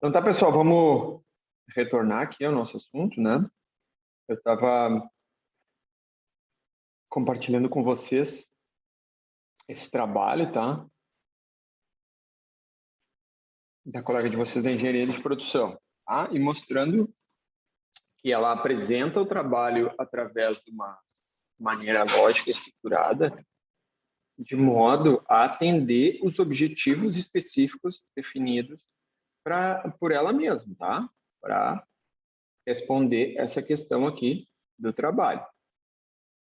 Então tá, pessoal, vamos retornar aqui ao nosso assunto, né? Eu estava compartilhando com vocês esse trabalho, tá? Da colega de vocês da engenharia de produção, tá? E mostrando que ela apresenta o trabalho através de uma maneira lógica e estruturada, de modo a atender os objetivos específicos definidos por ela mesma, tá? Para responder essa questão aqui do trabalho.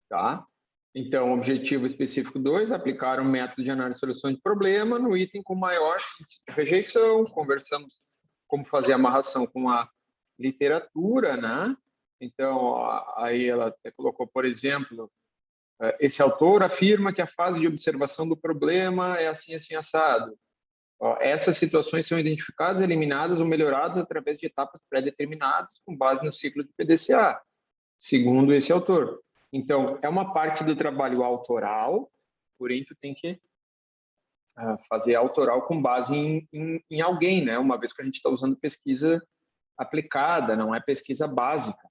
Tá? Então, objetivo específico 2, aplicar um método de análise e solução de problema no item com maior índice de rejeição. Conversamos como fazer amarração com a literatura, né? Então, aí ela até colocou, por exemplo, esse autor afirma que a fase de observação do problema é assim, assim, assado. Essas situações são identificadas, eliminadas ou melhoradas através de etapas pré-determinadas com base no ciclo de PDCA, segundo esse autor. Então, é uma parte do trabalho autoral, porém, tu tem que fazer autoral com base em alguém, né? Uma vez que a gente está usando pesquisa aplicada, não é pesquisa básica.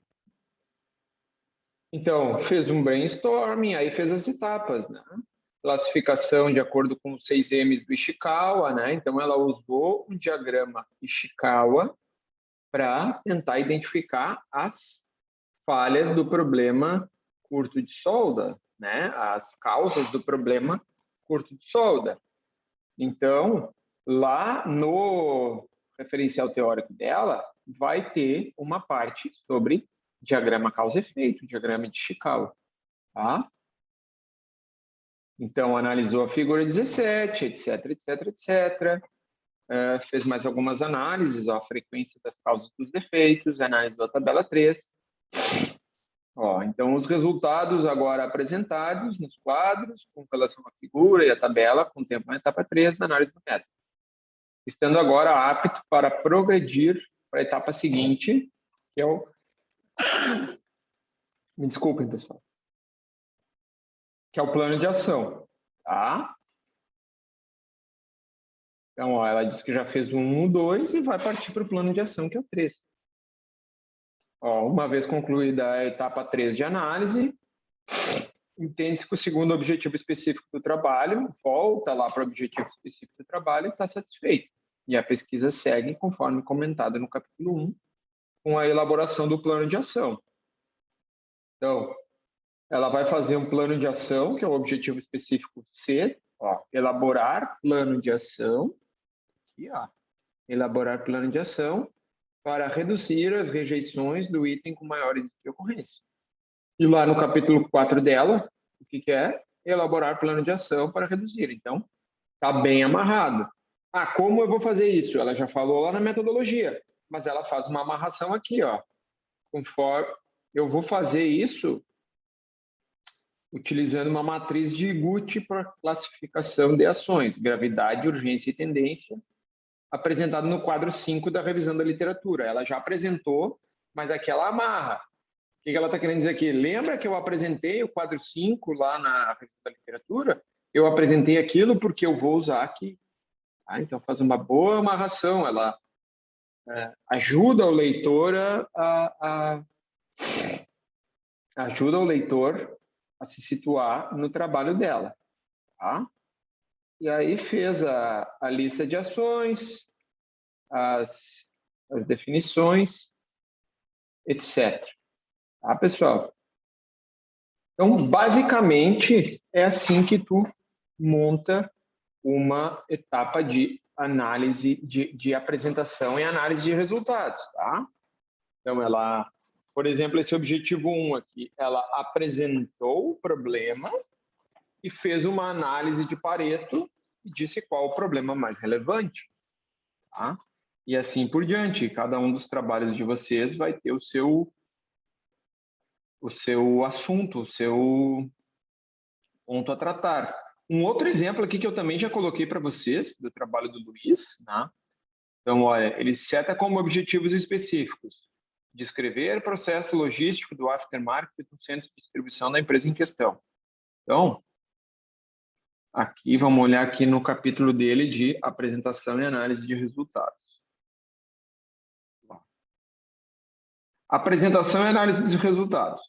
Então, fez um brainstorming, aí fez as etapas, né? Classificação de acordo com os 6 M's do Ishikawa, né? Então, ela usou um diagrama Ishikawa para tentar identificar as falhas do problema curto de solda, né? As causas do problema curto de solda. Então, lá no referencial teórico dela, vai ter uma parte sobre diagrama causa-efeito, diagrama de Ishikawa, tá? Então, analisou a figura 17, etc, etc, etc. Fez mais algumas análises, a frequência das causas dos defeitos, analisou a tabela 3. Então, os resultados agora apresentados nos quadros, com relação à figura e à tabela, com tempo na etapa 3 da análise do método. Estando agora apto para progredir para a etapa seguinte, que é o... Me desculpem, pessoal. Que é o plano de ação, tá? Então, ela disse que já fez o 1, o 2 e vai partir para o plano de ação, que é o 3. Uma vez concluída a etapa 3 de análise, entende-se que o segundo objetivo específico do trabalho volta lá para o objetivo específico do trabalho e está satisfeito. E a pesquisa segue conforme comentado no capítulo 1, com a elaboração do plano de ação. Então, ela vai fazer um plano de ação, que é o objetivo específico C, elaborar plano de ação, aqui, elaborar plano de ação para reduzir as rejeições do item com maior índice de ocorrência. E lá no capítulo 4 dela, o que é? Elaborar plano de ação para reduzir. Então, está bem amarrado. Como eu vou fazer isso? Ela já falou lá na metodologia, mas ela faz uma amarração aqui, conforme eu vou fazer isso utilizando uma matriz de Guth para classificação de ações, gravidade, urgência e tendência, apresentado no quadro 5 da revisão da literatura. Ela já apresentou, mas aqui ela amarra. O que ela está querendo dizer aqui? Lembra que eu apresentei o quadro 5 lá na revisão da literatura? Eu apresentei aquilo porque eu vou usar aqui. Então, faz uma boa amarração. Ela ajuda o leitor ajuda o leitor a se situar no trabalho dela. Tá? E aí fez a lista de ações, as definições, etc. Tá, pessoal? Então, basicamente, é assim que tu monta uma etapa de análise, de apresentação e análise de resultados, tá? Então, ela, por exemplo, esse objetivo 1 aqui, ela apresentou o problema e fez uma análise de Pareto e disse qual o problema mais relevante, tá? E assim por diante. Cada um dos trabalhos de vocês vai ter o seu assunto, o seu ponto a tratar. Um outro exemplo aqui que eu também já coloquei para vocês, do trabalho do Luiz, né? Então, olha, ele seta como objetivos específicos: descrever processo logístico do aftermarket do centro de distribuição da empresa em questão. Então, aqui, vamos olhar aqui no capítulo dele de apresentação e análise de resultados. Apresentação e análise dos resultados.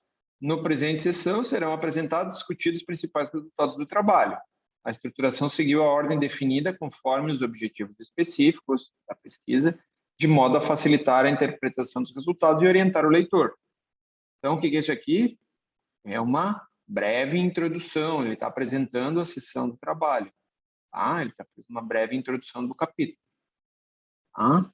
No presente sessão, serão apresentados e discutidos os principais resultados do trabalho. A estruturação seguiu a ordem definida conforme os objetivos específicos da pesquisa, de modo a facilitar a interpretação dos resultados e orientar o leitor. Então, o que é isso aqui? É uma breve introdução, ele está apresentando a sessão do trabalho. Tá? Ele está fazendo uma breve introdução do capítulo. Tá?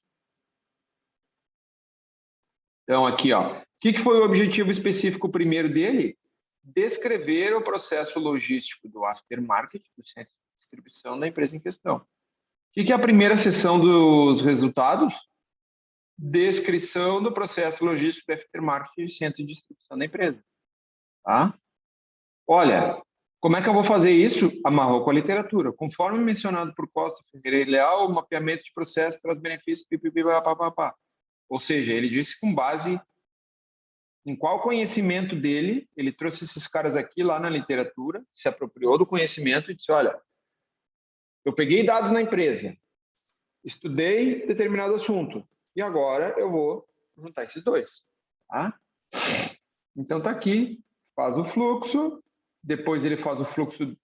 Então, aqui, ó, o que foi o objetivo específico primeiro dele? Descrever o processo logístico do aftermarket, do centro de distribuição da empresa em questão. O que é a primeira seção dos resultados? Descrição do processo logístico do aftermarket do centro de distribuição da empresa. Tá? Olha, como é que eu vou fazer isso? Amarrou com a literatura. Conforme mencionado por Costa Ferreira e Leal, o mapeamento de processo traz benefícios, pipipipapapá. Ou seja, ele disse com base em qual conhecimento dele, ele trouxe esses caras aqui lá na literatura, se apropriou do conhecimento e disse, olha, eu peguei dados na empresa, estudei determinado assunto, e agora eu vou juntar esses dois. Tá? Então, tá aqui, faz o fluxo, depois ele faz o fluxo,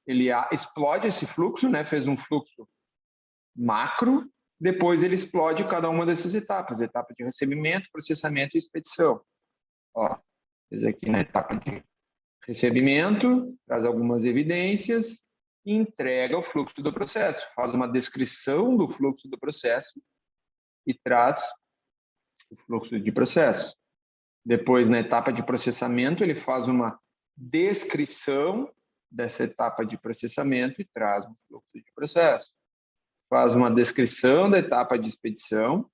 ele explode esse fluxo, né? Fez um fluxo macro, depois ele explode cada uma dessas etapas, etapa de recebimento, processamento e expedição. Ó, esse aqui na etapa de recebimento, traz algumas evidências e entrega o fluxo do processo, faz uma descrição do fluxo do processo e traz o fluxo de processo. Depois, na etapa de processamento, ele faz uma descrição dessa etapa de processamento e traz um fluxo de processo. Faz uma descrição da etapa de expedição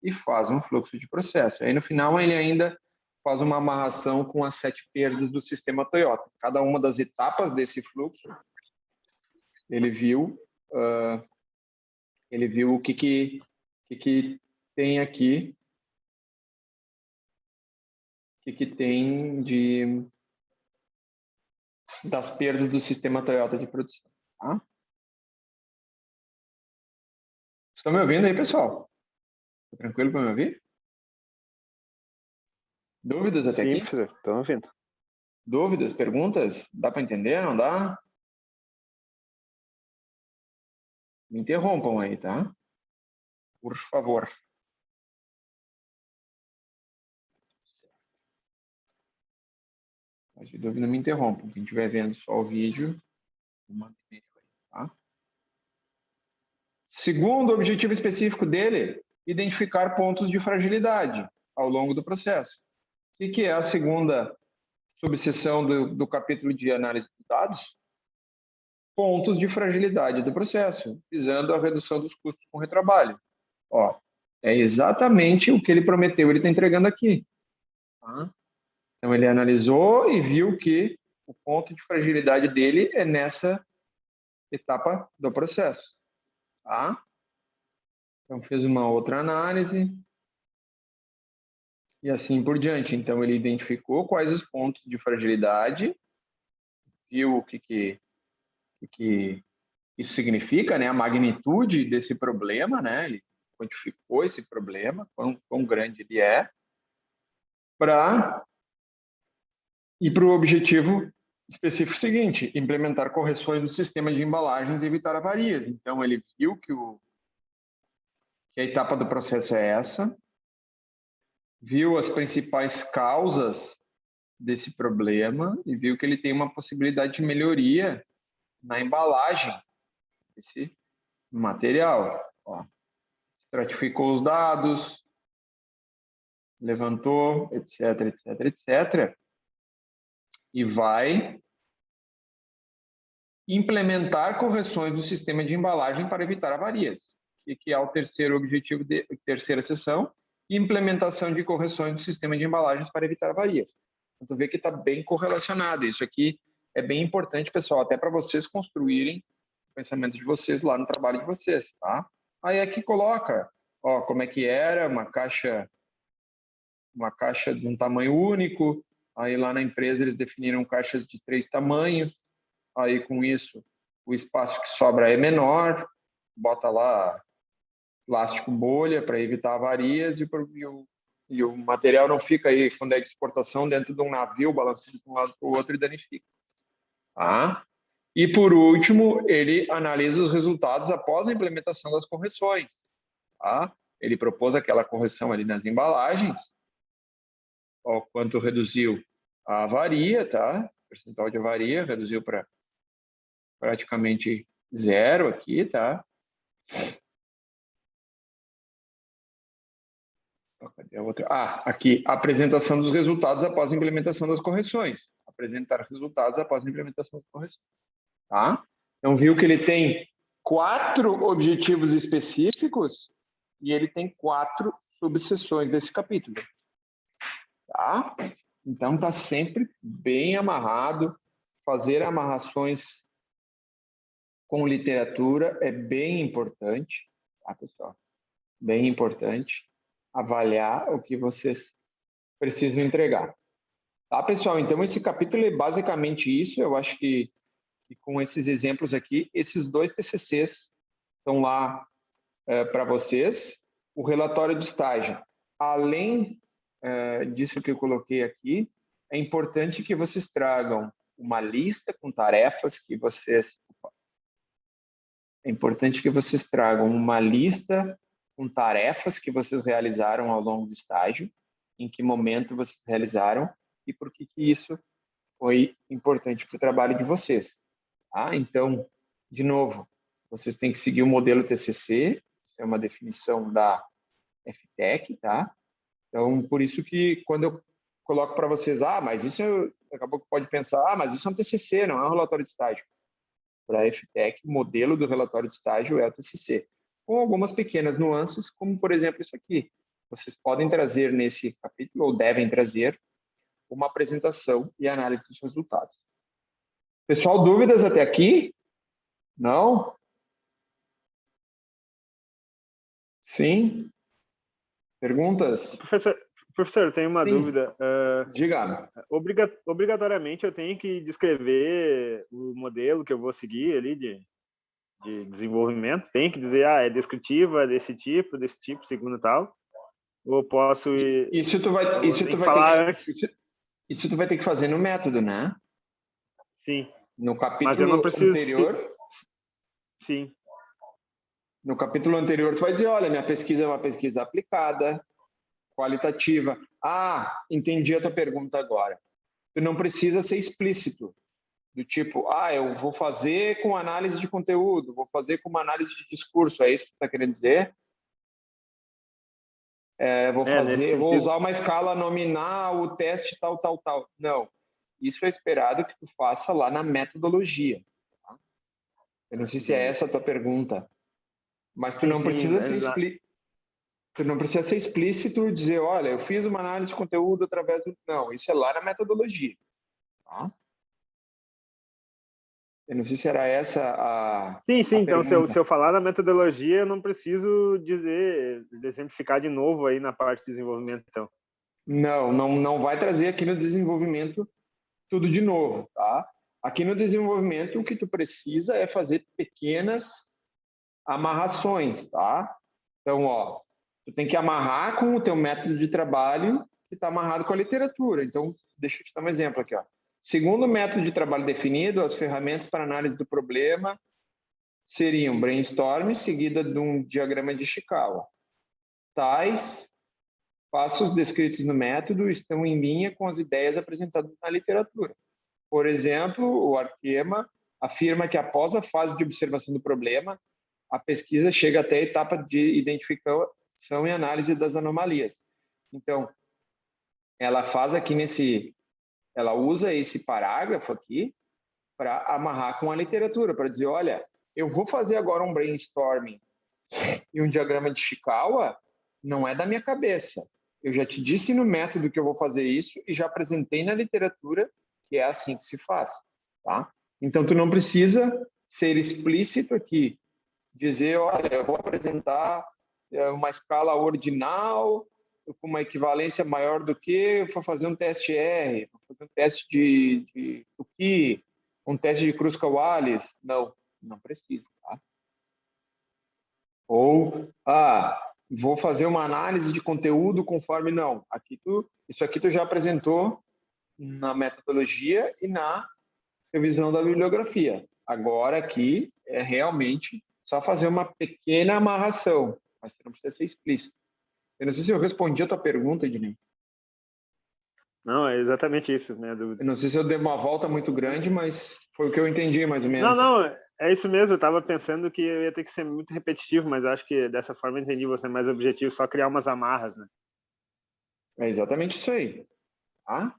e faz um fluxo de processo. Aí, no final, ele ainda faz uma amarração com as 7 perdas do sistema Toyota. Cada uma das etapas desse fluxo, ele viu o que tem aqui, o que tem das perdas do sistema Toyota de produção. Tá? Estão me ouvindo aí, pessoal? Tá tranquilo para me ouvir? Dúvidas até aqui? Sim, professor, estou ouvindo. Dúvidas, perguntas? Dá para entender, não dá? Me interrompam aí, tá? Por favor. Se dúvida, me interrompam. Quem estiver vendo só o vídeo, manda e-mail aí, tá? Segundo objetivo específico dele, identificar pontos de fragilidade ao longo do processo. O que é a segunda subseção do capítulo de análise de dados? Pontos de fragilidade do processo, visando a redução dos custos com retrabalho. Ó, é exatamente o que ele prometeu, ele está entregando aqui. Tá? Então, ele analisou e viu que o ponto de fragilidade dele é nessa etapa do processo. Tá? Então, fez uma outra análise e assim por diante. Então, ele identificou quais os pontos de fragilidade, viu o que isso significa, né? A magnitude desse problema, né? Ele quantificou esse problema, quão grande ele é, para ir para o objetivo específico seguinte, implementar correções do sistema de embalagens e evitar avarias. Então, ele viu que a etapa do processo é essa, viu as principais causas desse problema e viu que ele tem uma possibilidade de melhoria na embalagem desse material. Ó, estratificou os dados, levantou, etc, etc, etc, e vai implementar correções do sistema de embalagem para evitar avarias, que é o terceiro objetivo, terceira seção, implementação de correções do sistema de embalagens para evitar avarias. Então, tu vê que está bem correlacionado. Isso aqui é bem importante, pessoal, até para vocês construírem o pensamento de vocês lá no trabalho de vocês, tá? Aí aqui coloca, ó, como é que era uma caixa de um tamanho único. Aí lá na empresa eles definiram caixas de 3 tamanhos. Aí com isso o espaço que sobra é menor, bota lá plástico bolha para evitar avarias e e o material não fica aí, quando é de exportação, dentro de um navio, balançando de um lado para o outro e danifica. Tá? E, por último, ele analisa os resultados após a implementação das correções. Tá? Ele propôs aquela correção ali nas embalagens, ó, quanto reduziu a avaria, tá? O percentual de avaria reduziu para praticamente zero aqui, tá? Cadê a outra? Aqui, apresentação dos resultados após a implementação das correções. Apresentar resultados após a implementação das correções. Tá? Então, viu que ele tem 4 objetivos específicos e ele tem 4 subseções desse capítulo. Tá? Então, está sempre bem amarrado. Fazer amarrações com literatura é bem importante, tá, pessoal? Bem importante avaliar o que vocês precisam entregar. Tá, pessoal? Então, esse capítulo é basicamente isso. Eu acho que com esses exemplos aqui, esses 2 TCCs estão lá para vocês. O relatório de estágio, além disso que eu coloquei aqui, é importante que vocês tragam uma lista com tarefas que vocês... É importante que vocês tragam uma lista com tarefas que vocês realizaram ao longo do estágio, em que momento vocês realizaram e por que isso foi importante para o trabalho de vocês. Tá? Então, de novo, vocês têm que seguir o modelo TCC, isso é uma definição da FTEC, tá? Então, por isso que quando eu coloco para vocês, mas isso, daqui a pouco pode pensar, mas isso é um TCC, não é um relatório de estágio. Para a FTEC, o modelo do relatório de estágio é o TCC, com algumas pequenas nuances, como, por exemplo, isso aqui. Vocês podem trazer nesse capítulo, ou devem trazer, uma apresentação e análise dos resultados. Pessoal, dúvidas até aqui? Não? Sim? Perguntas? Professor, eu tenho uma dúvida. Diga. Obrigatoriamente eu tenho que descrever o modelo que eu vou seguir ali de desenvolvimento? Tem que dizer, é descritiva, desse tipo, segundo tal? Ou posso isso tu vai ter que fazer no método, né? Sim. No capítulo anterior. Sim. No capítulo anterior, tu vai dizer, olha, minha pesquisa é uma pesquisa aplicada, qualitativa. Entendi a tua pergunta agora. Tu não precisa ser explícito, do tipo, eu vou fazer com análise de conteúdo, vou fazer com uma análise de discurso, é isso que tu está querendo dizer? Vou usar uma escala nominal, o teste tal. Não, isso é esperado que tu faça lá na metodologia. Tá? Eu não sei se é essa a tua pergunta, mas tu não precisa ser explícito. Tu não precisa ser explícito e dizer, olha, eu fiz uma análise de conteúdo através do... Não, isso é lá na metodologia. Tá? Eu não sei se era essa a... Sim. Então, se eu falar da metodologia, eu não preciso exemplificar de novo aí na parte de desenvolvimento, então. Não vai trazer aqui no desenvolvimento tudo de novo, tá? Aqui no desenvolvimento, o que tu precisa é fazer pequenas amarrações, tá? Então, tu tem que amarrar com o teu método de trabalho que está amarrado com a literatura. Então, deixa eu te dar um exemplo aqui, ó. Segundo o método de trabalho definido, as ferramentas para análise do problema seriam brainstorm seguida de um diagrama de Ishikawa. Tais passos descritos no método estão em linha com as ideias apresentadas na literatura. Por exemplo, o Arkema afirma que após a fase de observação do problema, a pesquisa chega até a etapa de identificação e análise das anomalias. Então, ela faz aqui ela usa esse parágrafo aqui para amarrar com a literatura, para dizer, olha, eu vou fazer agora um brainstorming e um diagrama de Ishikawa, não é da minha cabeça. Eu já te disse no método que eu vou fazer isso e já apresentei na literatura que é assim que se faz, tá? Então, tu não precisa ser explícito aqui, dizer, olha, eu vou apresentar uma escala ordinal com uma equivalência maior do que, vou fazer um teste R, vou fazer um teste de Tukey, um teste de Kruskal-Wallis. Não precisa, tá? Ou, vou fazer uma análise de conteúdo conforme não. Isso aqui tu já apresentou na metodologia e na revisão da bibliografia. Agora aqui é realmente só fazer uma pequena amarração, mas você não precisa ser explícito. Eu não sei se eu respondi a tua pergunta, Ednei. Não, é exatamente isso, né? Eu não sei se eu dei uma volta muito grande, mas foi o que eu entendi, mais ou menos. Não, é isso mesmo. Eu estava pensando que eu ia ter que ser muito repetitivo, mas acho que dessa forma eu entendi você mais objetivo, só criar umas amarras, né? É exatamente isso aí. Tá?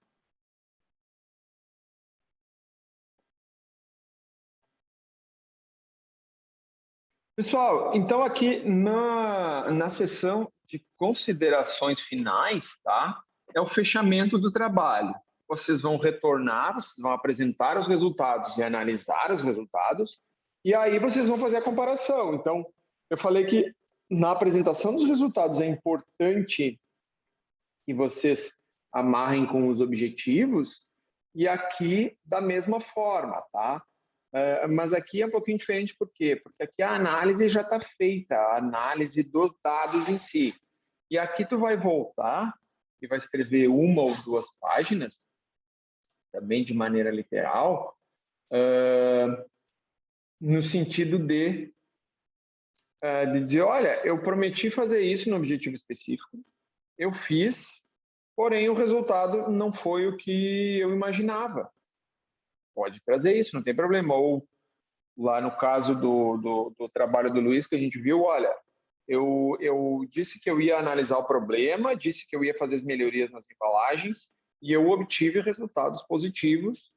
Pessoal, então aqui na sessão de considerações finais, tá? É o fechamento do trabalho. Vocês vão retornar, vocês vão apresentar os resultados e analisar os resultados, e aí vocês vão fazer a comparação. Então, eu falei que na apresentação dos resultados é importante que vocês amarrem com os objetivos, e aqui da mesma forma, tá? Mas aqui é um pouquinho diferente, por quê? Porque aqui a análise já está feita, a análise dos dados em si. E aqui tu vai voltar e vai escrever uma ou duas páginas, também de maneira literal, no sentido de dizer, olha, eu prometi fazer isso no objetivo específico, eu fiz, porém o resultado não foi o que eu imaginava. Pode trazer isso, não tem problema. Ou lá no caso do trabalho do Luiz, que a gente viu, olha, eu disse que eu ia analisar o problema, disse que eu ia fazer as melhorias nas embalagens e eu obtive resultados positivos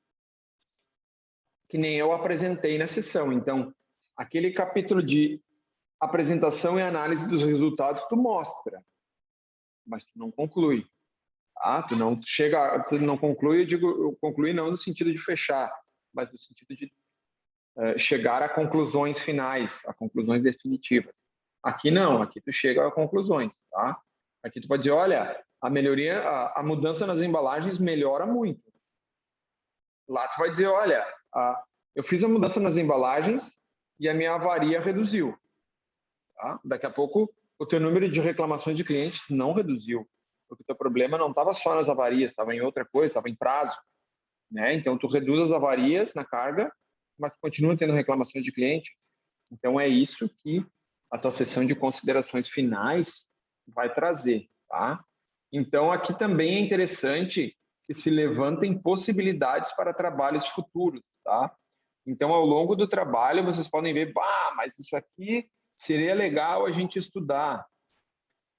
que nem eu apresentei na sessão. Então, aquele capítulo de apresentação e análise dos resultados tu mostra, mas tu não conclui. Tá? Tu não conclui, eu digo conclui não no sentido de fechar, mas no sentido de chegar a conclusões finais, a conclusões definitivas. Aqui não, aqui tu chega a conclusões, tá? Aqui tu pode dizer, olha, a melhoria, a mudança nas embalagens melhora muito. Lá tu vai dizer, olha, eu fiz a mudança nas embalagens e a minha avaria reduziu. Tá? Daqui a pouco o teu número de reclamações de clientes não reduziu, porque o teu problema não estava só nas avarias, estava em outra coisa, estava em prazo, né? Então tu reduz as avarias na carga, mas continua tendo reclamações de cliente. Então é isso que a tua sessão de considerações finais vai trazer, tá? Então aqui também é interessante que se levantem possibilidades para trabalhos futuros, tá? Então ao longo do trabalho vocês podem ver, mas isso aqui seria legal a gente estudar.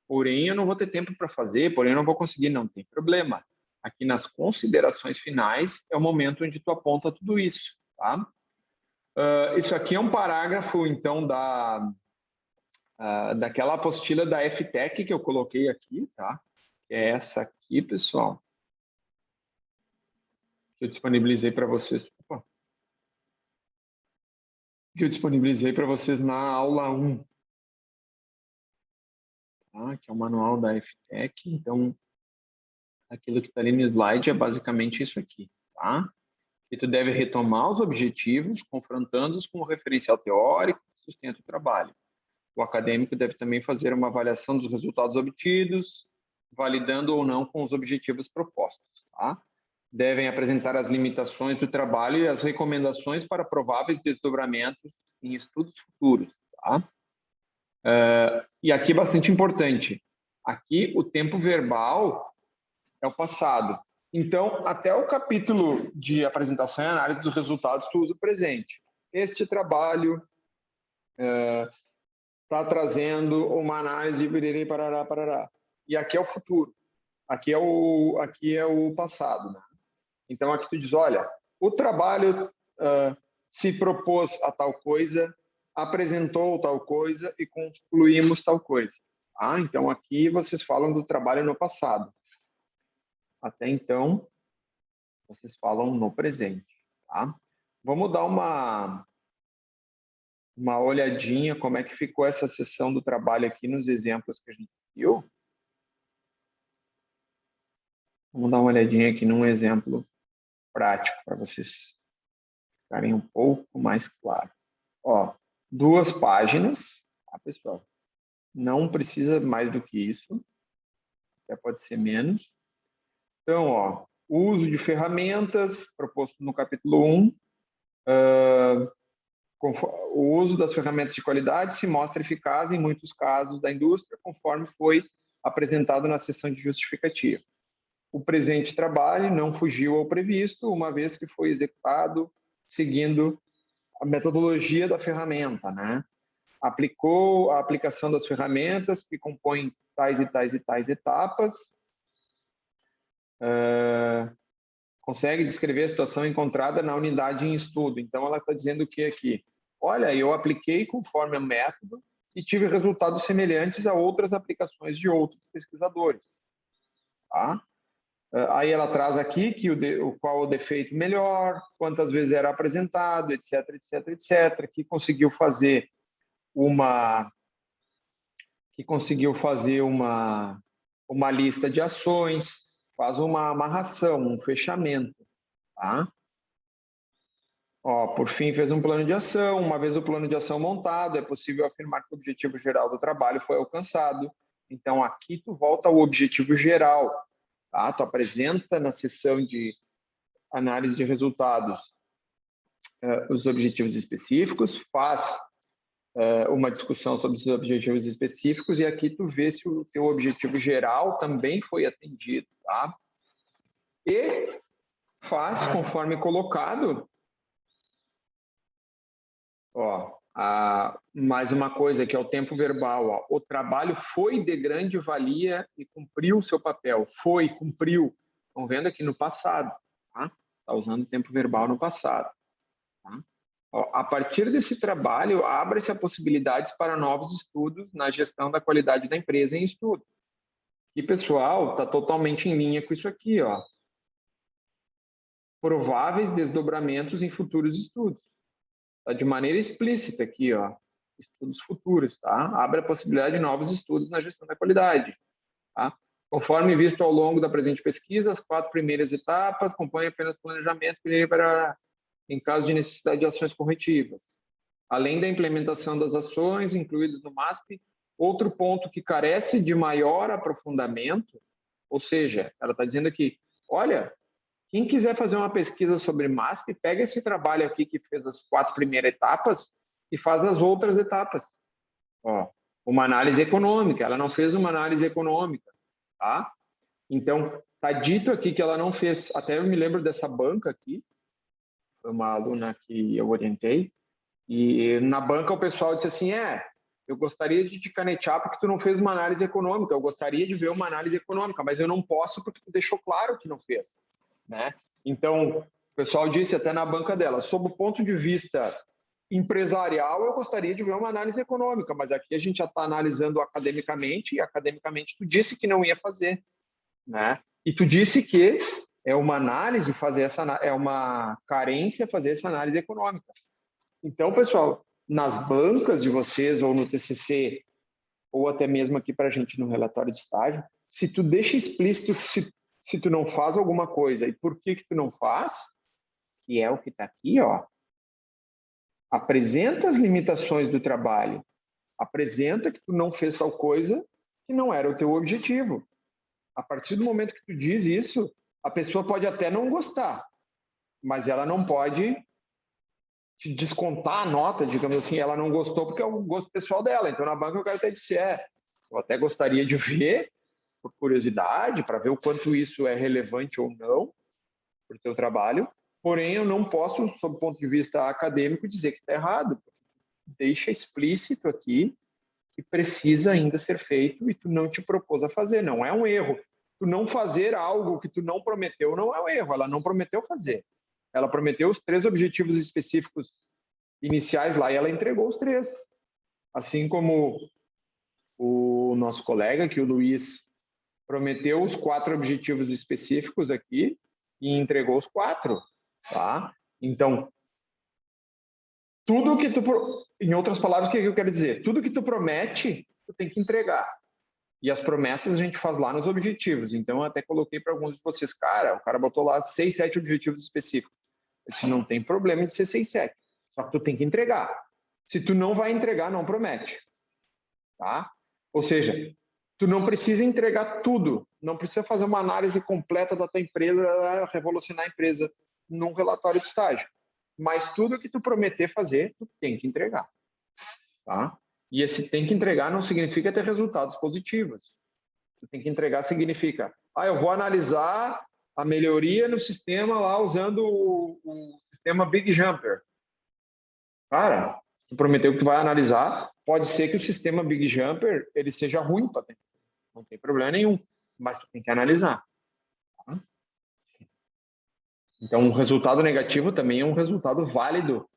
Porém eu não vou ter tempo para fazer, porém eu não vou conseguir, não tem problema. Aqui nas considerações finais é o momento onde tu aponta tudo isso, tá? Isso aqui é um parágrafo, então, daquela apostila da FTech que eu coloquei aqui, tá? É essa aqui, pessoal. Que eu disponibilizei para vocês. Que eu disponibilizei para vocês na aula 1. Tá? Que é o manual da FTech. Então, aquilo que está ali no slide é basicamente isso aqui, tá? E tu deve retomar os objetivos, confrontando-os com o referencial teórico que sustenta o trabalho. O acadêmico deve também fazer uma avaliação dos resultados obtidos, validando ou não com os objetivos propostos. Tá? Devem apresentar as limitações do trabalho e as recomendações para prováveis desdobramentos em estudos futuros. Tá? E aqui é bastante importante. Aqui o tempo verbal é o passado. Então, até o capítulo de apresentação e análise dos resultados, tu usa o presente. Este trabalho está trazendo uma análise de biriri, parará, parará. E aqui é o futuro. Aqui é o passado. Né? Então, aqui tu diz, olha, o trabalho se propôs a tal coisa, apresentou tal coisa e concluímos tal coisa. Então, aqui vocês falam do trabalho no passado. Até então, vocês falam no presente. Tá? Vamos dar uma olhadinha como é que ficou essa sessão do trabalho aqui nos exemplos que a gente viu. Vamos dar uma olhadinha aqui num exemplo prático para vocês ficarem um pouco mais claro. Ó, 2 páginas, tá, pessoal? Não precisa mais do que isso, até pode ser menos. Então, ó, o uso de ferramentas, proposto no capítulo 1, o uso das ferramentas de qualidade se mostra eficaz em muitos casos da indústria, conforme foi apresentado na seção de justificativa. O presente trabalho não fugiu ao previsto, uma vez que foi executado seguindo a metodologia da ferramenta, né? Aplicou a aplicação das ferramentas que compõem tais e tais e tais etapas, consegue descrever a situação encontrada na unidade em estudo. Então, ela está dizendo o que aqui? Olha, eu apliquei conforme o método e tive resultados semelhantes a outras aplicações de outros pesquisadores. Tá? Aí ela traz aqui que qual o defeito melhor, quantas vezes era apresentado, etc, etc, etc, que conseguiu fazer uma lista de ações, faz uma amarração, um fechamento, tá? Ó, por fim, fez um plano de ação. Uma vez o plano de ação montado, é possível afirmar que o objetivo geral do trabalho foi alcançado. Então, aqui tu volta ao objetivo geral, tá? Tu apresenta na seção de análise de resultados os objetivos específicos, faz uma discussão sobre os objetivos específicos e aqui tu vê se o teu objetivo geral também foi atendido, tá? E faz, conforme colocado, ó, mais uma coisa que é o tempo verbal, ó, o trabalho foi de grande valia e cumpriu o seu papel, cumpriu. Estão vendo aqui no passado, tá? Está usando o tempo verbal no passado. Tá? Ó, a partir desse trabalho, abre-se a possibilidades para novos estudos na gestão da qualidade da empresa em estudo. E, pessoal, está totalmente em linha com isso aqui, ó. Prováveis desdobramentos em futuros estudos. Tá de maneira explícita aqui, ó. Estudos futuros, tá? Abre a possibilidade de novos estudos na gestão da qualidade, tá? Conforme visto ao longo da presente pesquisa, as 4 primeiras etapas compõem apenas planejamento em caso de necessidade de ações corretivas. Além da implementação das ações incluídas no MASP, outro ponto que carece de maior aprofundamento, ou seja, ela está dizendo aqui, olha, quem quiser fazer uma pesquisa sobre MASP, pega esse trabalho aqui que fez as 4 primeiras etapas e faz as outras etapas. Ó, uma análise econômica, ela não fez uma análise econômica, tá? Então, está dito aqui que ela não fez, até eu me lembro dessa banca aqui, foi uma aluna que eu orientei, e na banca o pessoal disse assim, eu gostaria de te canetear porque tu não fez uma análise econômica, eu gostaria de ver uma análise econômica, mas eu não posso porque tu deixou claro que não fez, né? Então, o pessoal disse até na banca dela, sob o ponto de vista empresarial, eu gostaria de ver uma análise econômica, mas aqui a gente já está analisando academicamente, e academicamente tu disse que não ia fazer, né? E tu disse que é uma análise é uma carência fazer essa análise econômica. Então, pessoal, nas bancas de vocês, ou no TCC, ou até mesmo aqui para a gente no relatório de estágio, se tu deixa explícito se tu não faz alguma coisa e por que tu não faz, que é o que está aqui, ó, apresenta as limitações do trabalho, apresenta que tu não fez tal coisa que não era o teu objetivo. A partir do momento que tu diz isso, a pessoa pode até não gostar, mas ela não pode te descontar a nota, digamos assim, ela não gostou porque é o gosto pessoal dela. Então, na banca, o cara até disse, eu até gostaria de ver, por curiosidade, para ver o quanto isso é relevante ou não para o teu trabalho, porém, eu não posso, sob o ponto de vista acadêmico, dizer que está errado. Deixa explícito aqui que precisa ainda ser feito e tu não te propôs a fazer, não é um erro. Tu não fazer algo que tu não prometeu não é um erro, ela não prometeu fazer. Ela prometeu os 3 objetivos específicos iniciais lá e ela entregou os 3. Assim como o nosso colega aqui, o Luiz, prometeu os 4 objetivos específicos aqui e entregou os 4, tá? Então, tudo que tu... Em outras palavras, o que eu quero dizer? Tudo que tu promete, tu tem que entregar. E as promessas a gente faz lá nos objetivos. Então, eu até coloquei para alguns de vocês, o cara botou lá 6, 7 objetivos específicos. Isso não tem problema de ser 6, 7. Só que tu tem que entregar. Se tu não vai entregar, não promete. Tá? Ou seja, tu não precisa entregar tudo, não precisa fazer uma análise completa da tua empresa, revolucionar a empresa num relatório de estágio. Mas tudo que tu prometer fazer, tu tem que entregar. Tá? E esse tem que entregar não significa ter resultados positivos. Tu tem que entregar significa, eu vou analisar a melhoria no sistema lá usando o sistema Big Jumper. Cara, tu prometeu que tu vai analisar, pode ser que o sistema Big Jumper ele seja ruim para ter. Não tem problema nenhum, mas tu tem que analisar. Tá? Então, um resultado negativo também é um resultado válido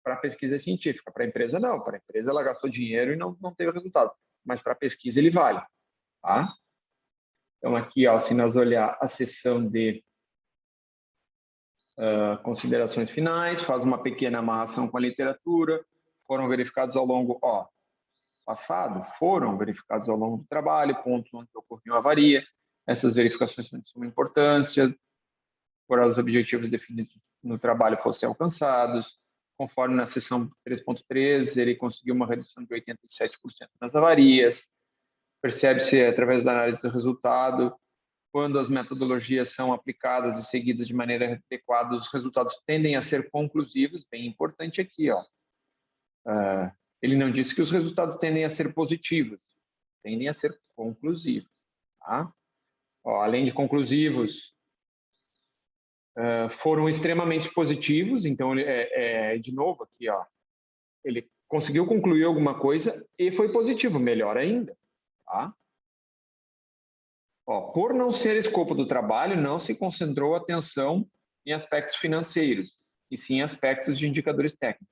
para a pesquisa científica. Para a empresa, não. Para a empresa, ela gastou dinheiro e não teve resultado. Mas para a pesquisa, ele vale. Tá? Então, aqui, ó, se nós olhar a seção de considerações finais, faz uma pequena amarração com a literatura, foram verificados ao longo, passado, foram verificados ao longo do trabalho, pontos onde ocorreu avaria, essas verificações são de suma importância, para os objetivos definidos no trabalho fossem alcançados, conforme na seção 3.3, ele conseguiu uma redução de 87% nas avarias, percebe-se através da análise do resultado, quando as metodologias são aplicadas e seguidas de maneira adequada, os resultados tendem a ser conclusivos, bem importante aqui, ó. Ele não disse que os resultados tendem a ser positivos, tendem a ser conclusivos, tá? Além de conclusivos, foram extremamente positivos, então, de novo aqui, ó, ele conseguiu concluir alguma coisa e foi positivo, melhor ainda, tá? Por não ser escopo do trabalho, não se concentrou atenção em aspectos financeiros, e sim em aspectos de indicadores técnicos.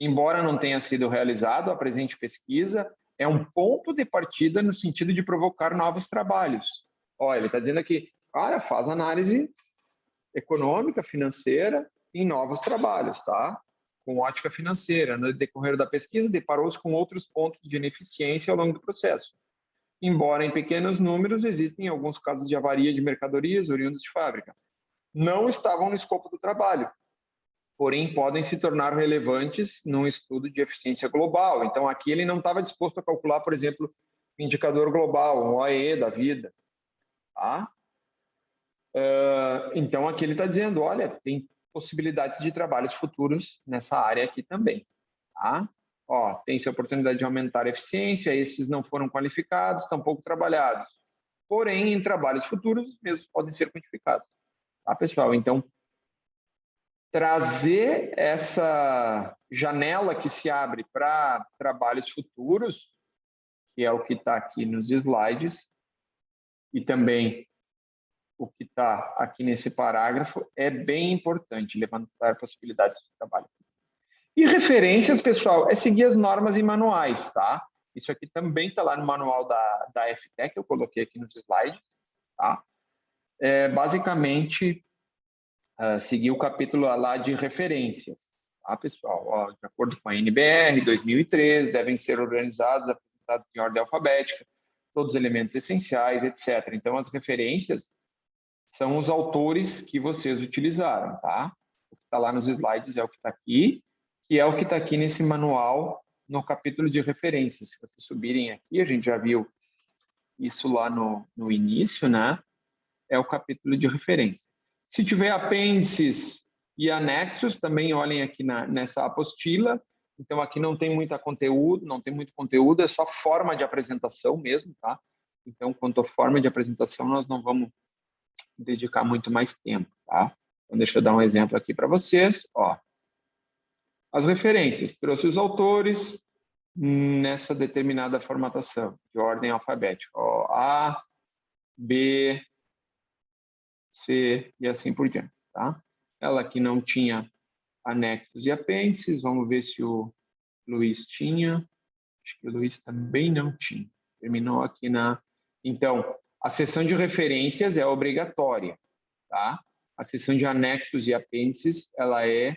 Embora não tenha sido realizado, a presente pesquisa é um ponto de partida no sentido de provocar novos trabalhos. Ele está dizendo aqui, faz análise econômica, financeira, em novos trabalhos, tá? Com ótica financeira. No decorrer da pesquisa, deparou-se com outros pontos de ineficiência ao longo do processo. Embora em pequenos números, existem alguns casos de avaria de mercadorias oriundas de fábrica. Não estavam no escopo do trabalho, porém podem se tornar relevantes num estudo de eficiência global. Então, aqui ele não estava disposto a calcular, por exemplo, indicador global, um OEE da vida. Tá? Então, aqui ele está dizendo, olha, tem possibilidades de trabalhos futuros nessa área aqui também. Tá? Tem-se a oportunidade de aumentar a eficiência, esses não foram qualificados, tampouco trabalhados. Porém, em trabalhos futuros, os mesmos podem ser quantificados. Tá, pessoal? Então, trazer essa janela que se abre para trabalhos futuros, que é o que está aqui nos slides, e também o que está aqui nesse parágrafo, é bem importante, levantar possibilidades de trabalho. E referências, pessoal, é seguir as normas e manuais, tá? Isso aqui também está lá no manual da FTEC, eu coloquei aqui nos slides, tá? Basicamente, seguir o capítulo lá de referências, tá, pessoal? De acordo com a NBR 2013, devem ser organizados, apresentados em ordem alfabética, todos os elementos essenciais, etc. Então, as referências são os autores que vocês utilizaram, tá? O que está lá nos slides é o que está aqui, que é o que está aqui nesse manual, no capítulo de referências. Se vocês subirem aqui, a gente já viu isso lá no início, né? É o capítulo de referência. Se tiver apêndices e anexos, também olhem aqui nessa apostila. Então, aqui não tem muito conteúdo, é só forma de apresentação mesmo, tá? Então, quanto à forma de apresentação, nós não vamos dedicar muito mais tempo, tá? Então, deixa eu dar um exemplo aqui para vocês, As referências, trouxe os autores nessa determinada formatação, de ordem alfabética, A, B, C e assim por diante, tá? Ela aqui não tinha anexos e apêndices, vamos ver se o Luiz tinha, acho que o Luiz também não tinha, terminou aqui Então, a seção de referências é obrigatória, tá? A seção de anexos e apêndices, ela é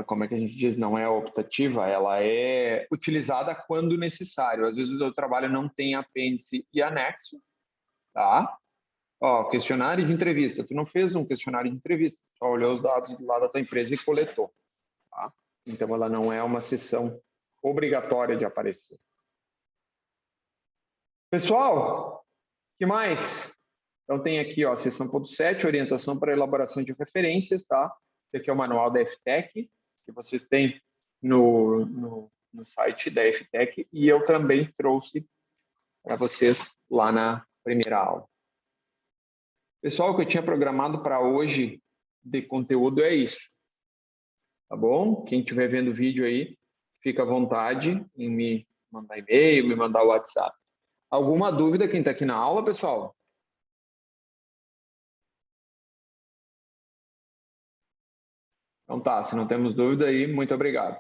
como é que a gente diz, não é optativa, ela é utilizada quando necessário. Às vezes o trabalho não tem apêndice e anexo, tá? Questionário de entrevista. Tu não fez um questionário de entrevista, só olhou os dados lá da tua empresa e coletou, tá? Então, ela não é uma sessão obrigatória de aparecer. Pessoal, o que mais? Então, tem aqui, ó, seção ponto 7, orientação para elaboração de referências, tá? Esse aqui é o manual da FTEC, que vocês têm no site da FTEC, e eu também trouxe para vocês lá na primeira aula. Pessoal, o que eu tinha programado para hoje de conteúdo é isso, tá bom? Quem estiver vendo o vídeo aí, fica à vontade em me mandar e-mail, me mandar o WhatsApp. Alguma dúvida quem está aqui na aula, pessoal? Então tá, se não temos dúvida aí, muito obrigado.